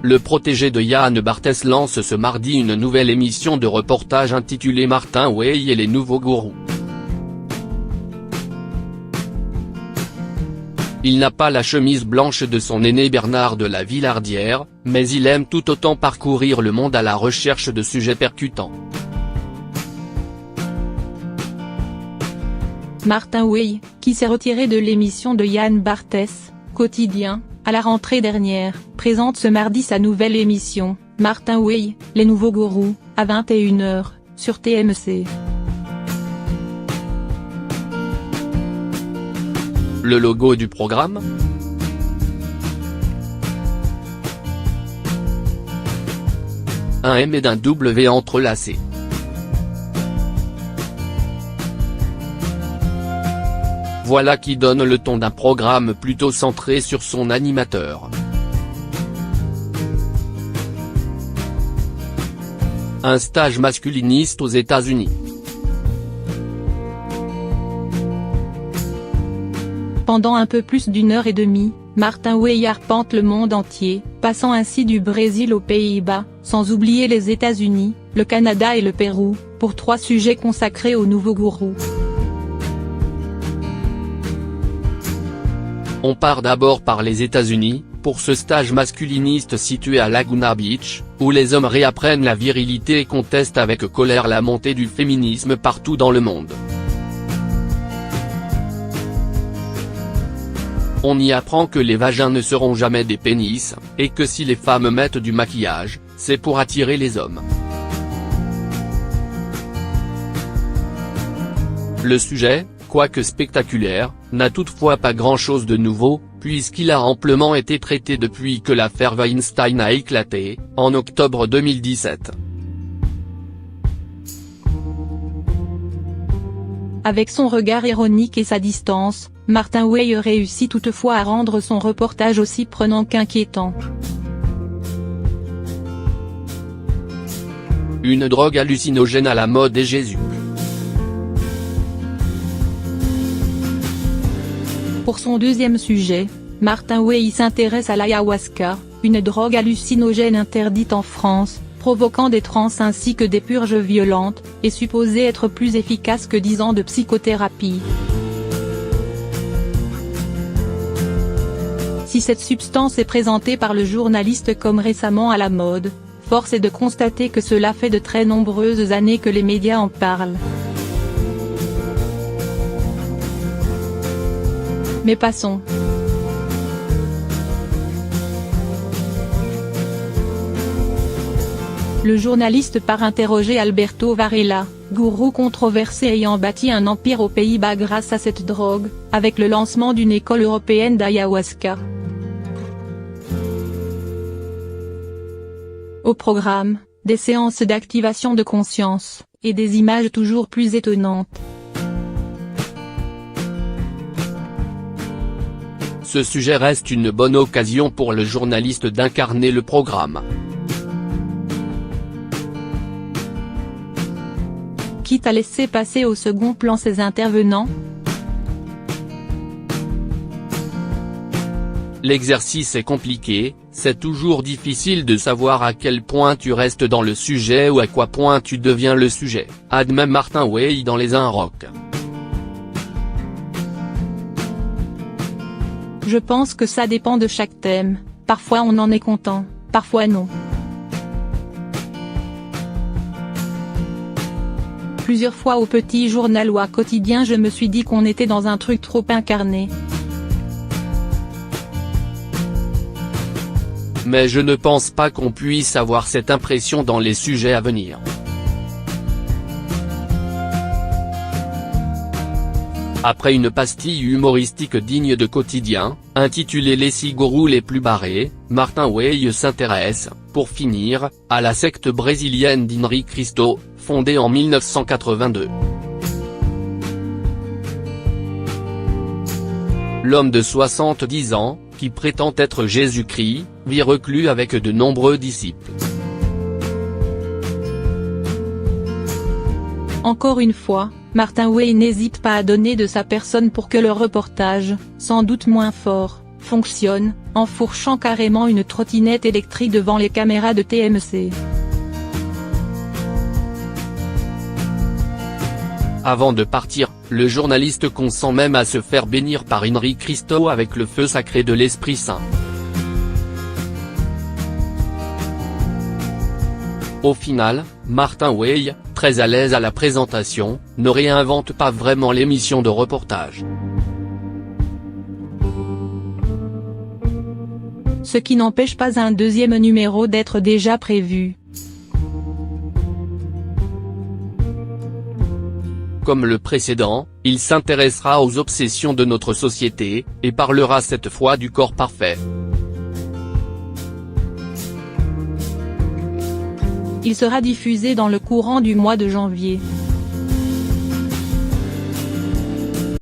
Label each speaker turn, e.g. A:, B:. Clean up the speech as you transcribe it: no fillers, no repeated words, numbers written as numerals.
A: Le protégé de Yann Barthès lance ce mardi une nouvelle émission de reportage intitulée Martin Weill et les nouveaux gourous. Il n'a pas la chemise blanche de son aîné Bernard de la Villardière, mais il aime tout autant parcourir le monde à la recherche de sujets percutants.
B: Martin Weill, qui s'est retiré de l'émission de Yann Barthès, Quotidien, à la rentrée dernière, présente ce mardi sa nouvelle émission, Martin Weill, les nouveaux gourous, à 21h, sur TMC.
A: Le logo du programme ? Un M et d'un W entrelacés. Voilà qui donne le ton d'un programme plutôt centré sur son animateur. Un stage masculiniste aux États-Unis.
B: Pendant un peu plus d'une heure et demie, Martin Weill arpente le monde entier, passant ainsi du Brésil aux Pays-Bas, sans oublier les États-Unis, le Canada et le Pérou, pour 3 sujets consacrés aux nouveaux gourous.
A: On part d'abord par les États-Unis, pour ce stage masculiniste situé à Laguna Beach, où les hommes réapprennent la virilité et contestent avec colère la montée du féminisme partout dans le monde. On y apprend que les vagins ne seront jamais des pénis, et que si les femmes mettent du maquillage, c'est pour attirer les hommes. Le sujet, quoique spectaculaire, n'a toutefois pas grand-chose de nouveau, puisqu'il a amplement été traité depuis que l'affaire Weinstein a éclaté, en octobre 2017.
B: Avec son regard ironique et sa distance, Martin Weill réussit toutefois à rendre son reportage aussi prenant qu'inquiétant.
A: Une drogue hallucinogène à la mode et Jésus.
B: Pour son deuxième sujet, Martin Weill s'intéresse à l'ayahuasca, une drogue hallucinogène interdite en France, provoquant des transes ainsi que des purges violentes, et supposée être plus efficace que 10 ans de psychothérapie. Si cette substance est présentée par le journaliste comme récemment à la mode, force est de constater que cela fait de très nombreuses années que les médias en parlent. Mais passons. Le journaliste part interroger Alberto Varela, gourou controversé ayant bâti un empire aux Pays-Bas grâce à cette drogue, avec le lancement d'une école européenne d'ayahuasca. Au programme, des séances d'activation de conscience, et des images toujours plus étonnantes.
A: Ce sujet reste une bonne occasion pour le journaliste d'incarner le programme.
B: Quitte à laisser passer au second plan ses intervenants.
A: L'exercice est compliqué, c'est toujours difficile de savoir à quel point tu restes dans le sujet ou à quoi point tu deviens le sujet, admet Martin Weill dans Les Inrocks.
B: Je pense que ça dépend de chaque thème, parfois on en est content, parfois non. Plusieurs fois au Petit Journal ou à Quotidien je me suis dit qu'on était dans un truc trop incarné.
A: Mais je ne pense pas qu'on puisse avoir cette impression dans les sujets à venir. Après une pastille humoristique digne de Quotidien, intitulée Les 6 gourous les plus barrés, Martin Weill s'intéresse, pour finir, à la secte brésilienne d'Henri Cristo, fondée en 1982. L'homme de 70 ans, qui prétend être Jésus-Christ, vit reclus avec de nombreux disciples.
B: Encore une fois, Martin Weill n'hésite pas à donner de sa personne pour que le reportage, sans doute moins fort, fonctionne, enfourchant carrément une trottinette électrique devant les caméras de TMC.
A: Avant de partir, le journaliste consent même à se faire bénir par Henri Christo avec le feu sacré de l'Esprit Saint. Au final, Martin Wey, très à l'aise à la présentation, ne réinvente pas vraiment l'émission de reportage.
B: Ce qui n'empêche pas un deuxième numéro d'être déjà prévu.
A: Comme le précédent, il s'intéressera aux obsessions de notre société, et parlera cette fois du corps parfait.
B: Il sera diffusé dans le courant du mois de janvier.